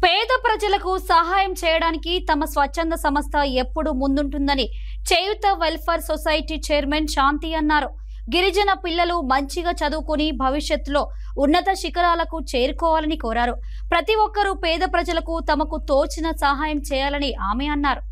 పేద ప్రజలకు సహాయం చేయడానికి తమ స్వచ్ఛంద సంస్థ ఎప్పుడు ముందుంటుందని చేయూత వెల్ఫేర్ సొసైటీ చైర్మన్ శాంతి అన్నారు. గిరిజన పిల్లలు మంచిగా చదువుకుని భవిష్యత్తులో ఉన్నత శిఖరాలకు చేరుకోవాలని కోరారు. ప్రతి ఒక్కరూ పేద ప్రజలకు తమకు తోచిన సహాయం చేయాలని ఆమె అన్నారు.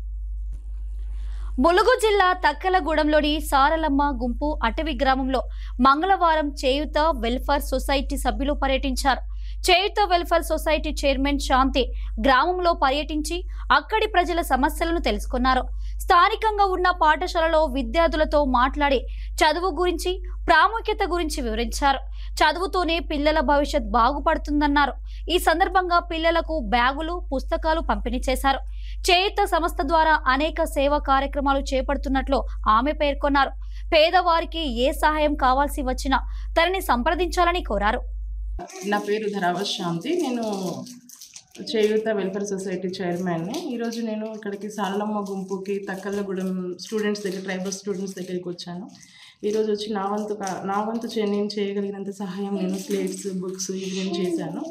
ములుగు జిల్లా తక్కలగూడెంలోని సారలమ్మ గుంపు అటవీ గ్రామంలో మంగళవారం చేయూత వెల్ఫేర్ సొసైటీ సభ్యులు పర్యటించారు. చేయూత వెల్ఫేర్ సొసైటీ చైర్మన్ శాంతి గ్రామంలో పర్యటించి అక్కడి ప్రజల సమస్యలను తెలుసుకున్నారు. స్థానికంగా ఉన్న పాఠశాలలో విద్యార్థులతో మాట్లాడి చదువు గురించి, ప్రాముఖ్యత గురించి వివరించారు. చదువుతోనే పిల్లల భవిష్యత్ బాగుపడుతుందన్నారు. ఈ సందర్భంగా పిల్లలకు బ్యాగులు, పుస్తకాలు పంపిణీ చేశారు. చేయూత సంస్థ ద్వారా అనేక సేవా కార్యక్రమాలు చేపడుతున్నట్లు ఆమె పేర్కొన్నారు. పేదవారికి ఏ సహాయం కావాల్సి వచ్చినా తనని సంప్రదించాలని కోరారు. నా పేరు ధరావత్ శాంతి. నేను చేయూత వెల్ఫేర్ సొసైటీ చైర్మన్ని. ఈరోజు నేను ఇక్కడికి సారలమ్మ గుంపుకి తక్కలగూడెం స్టూడెంట్స్ దగ్గర, ట్రైబల్ స్టూడెంట్స్ దగ్గరికి వచ్చాను. ఈరోజు వచ్చి నా వంతు నేను చేయగలిగినంత సహాయం నేను స్లేట్స్, బుక్స్ ఇవి నేను చేశాను.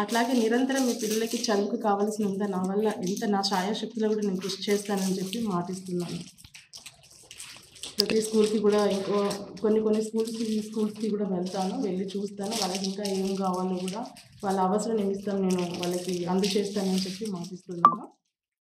అట్లాగే నిరంతరం మీ పిల్లలకి చదువుకు కావాల్సినంత నా వల్ల నా ఛాయాశక్తిలో కూడా నేను కృషి చేస్తానని చెప్పి మాటిస్తున్నాను. ప్రతి స్కూల్కి కూడా ఇంకో కొన్ని స్కూల్స్కి కూడా వెళ్తాను, వెళ్ళి చూస్తాను. వాళ్ళకి ఇంకా ఏం కావాలో కూడా వాళ్ళ అవసరం నిమిత్తం నేను వాళ్ళకి అందజేస్తానని చెప్పి మాటిస్తున్నాను.